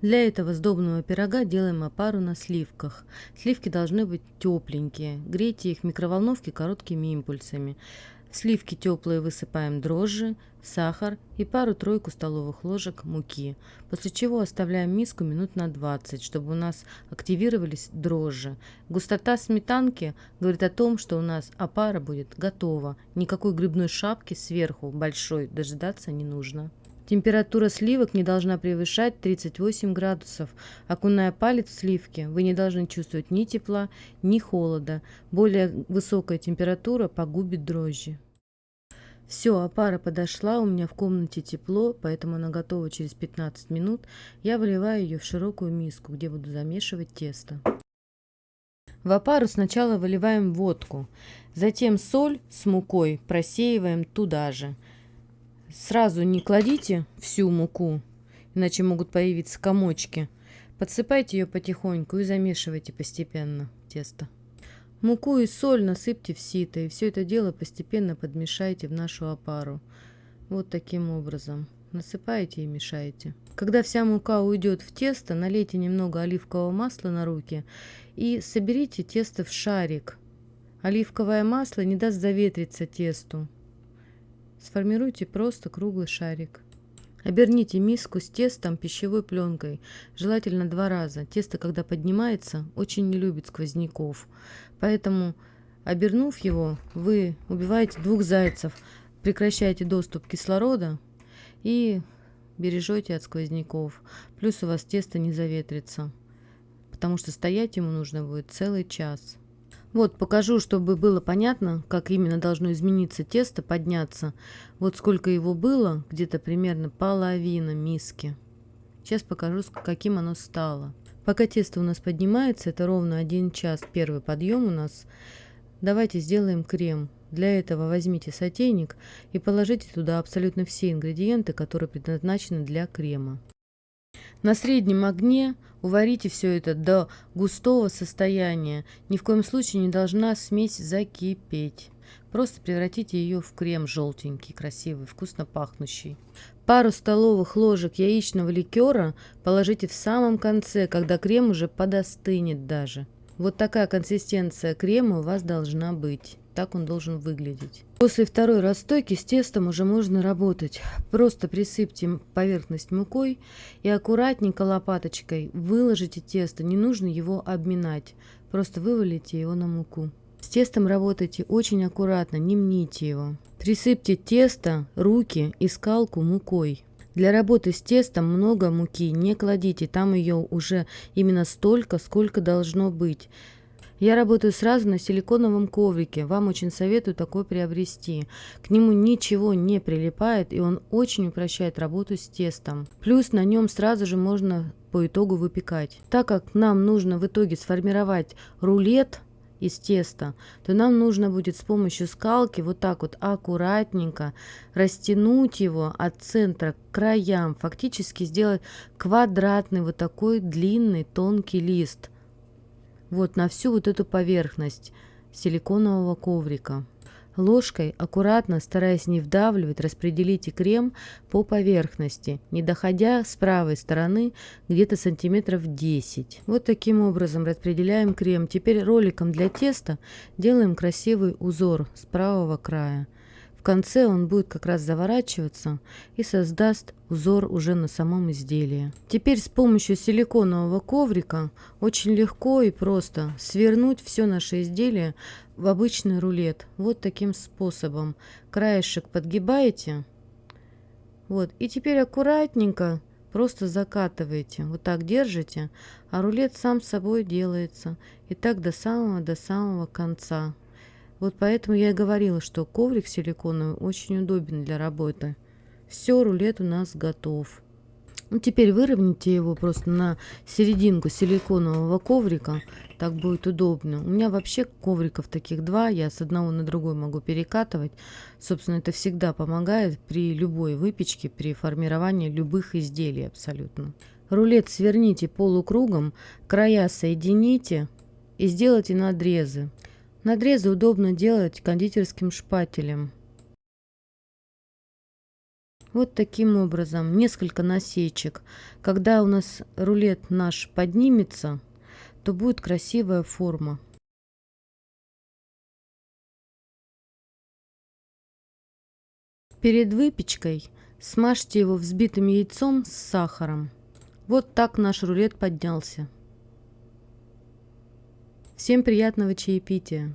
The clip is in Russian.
Для этого сдобного пирога делаем опару на сливках. Сливки должны быть тепленькие. Грейте их в микроволновке короткими импульсами. В сливки теплые высыпаем дрожжи, сахар и пару-тройку столовых ложек муки. После чего оставляем миску минут на 20, чтобы у нас активировались дрожжи. Густота сметанки говорит о том, что у нас опара будет готова. Никакой грибной шапки сверху большой дожидаться не нужно. Температура сливок не должна превышать 38 градусов. Окуная палец в сливки, вы не должны чувствовать ни тепла, ни холода. Более высокая температура погубит дрожжи. Все, опара подошла, у меня в комнате тепло, поэтому она готова через 15 минут. Я выливаю ее в широкую миску, где буду замешивать тесто. В опару сначала выливаем водку, затем соль с мукой просеиваем туда же. Сразу не кладите всю муку, иначе могут появиться комочки. Подсыпайте ее потихоньку и замешивайте постепенно тесто. Муку и соль насыпьте в сито, и все это дело постепенно подмешайте в нашу опару. Вот таким образом. Насыпаете и мешаете. Когда вся мука уйдет в тесто, налейте немного оливкового масла на руки и соберите тесто в шарик. Оливковое масло не даст заветриться тесту. Сформируйте просто круглый шарик. Оберните миску с тестом пищевой пленкой, желательно 2 раза. Тесто, когда поднимается, очень не любит сквозняков. Поэтому, обернув его, вы убиваете 2 зайцев, прекращаете доступ кислорода и бережете от сквозняков. Плюс у вас тесто не заветрится, потому что стоять ему нужно будет целый час. Вот, покажу, чтобы было понятно, как именно должно измениться тесто, подняться. Вот сколько его было, где-то примерно половина миски. Сейчас покажу, каким оно стало. Пока тесто у нас поднимается, это ровно 1 час, первый подъем у нас. Давайте сделаем крем. Для этого возьмите сотейник и положите туда абсолютно все ингредиенты, которые предназначены для крема. На среднем огне уварите все это до густого состояния. Ни в коем случае не должна смесь закипеть. Просто превратите ее в крем желтенький, красивый, вкусно пахнущий. Пару столовых ложек яичного ликера положите в самом конце, когда крем уже подостынет даже. Вот такая консистенция крема у вас должна быть. Так он должен выглядеть. После второй расстойки с тестом уже можно работать. Просто присыпьте поверхность мукой и аккуратненько лопаточкой выложите тесто. Не нужно его обминать. Просто вывалите его на муку. С тестом работайте очень аккуратно, не мните его. Присыпьте тесто, руки и скалку мукой. Для работы с тестом много муки не кладите, там ее уже именно столько, сколько должно быть. Я работаю сразу на силиконовом коврике, вам очень советую такой приобрести. К нему ничего не прилипает, и он очень упрощает работу с тестом. Плюс на нем сразу же можно по итогу выпекать. Так как нам нужно в итоге сформировать рулет из теста, то нам нужно будет с помощью скалки вот так вот аккуратненько растянуть его от центра к краям, фактически сделать квадратный вот такой длинный тонкий лист. Вот на всю вот эту поверхность силиконового коврика. Ложкой аккуратно, стараясь не вдавливать, распределите крем по поверхности, не доходя с правой стороны где-то сантиметров 10. Вот таким образом распределяем крем. Теперь роликом для теста делаем красивый узор с правого края. В конце он будет как раз заворачиваться и создаст узор уже на самом изделии. Теперь с помощью силиконового коврика очень легко и просто свернуть все наше изделие в обычный рулет. Вот таким способом. Краешек подгибаете. Вот. И теперь аккуратненько просто закатываете. Вот так держите, а рулет сам собой делается. И так до самого конца. Вот поэтому я и говорила, что коврик силиконовый очень удобен для работы. Все, рулет у нас готов. Ну, теперь выровняйте его просто на серединку силиконового коврика. Так будет удобно. У меня вообще ковриков таких 2. Я с одного на другой могу перекатывать. Собственно, это всегда помогает при любой выпечке, при формировании любых изделий абсолютно. Рулет сверните полукругом, края соедините и сделайте надрезы. Надрезы удобно делать кондитерским шпателем. Вот таким образом, несколько насечек. Когда у нас рулет наш поднимется, то будет красивая форма. Перед выпечкой смажьте его взбитым яйцом с сахаром. Вот так наш рулет поднялся. Всем приятного чаепития!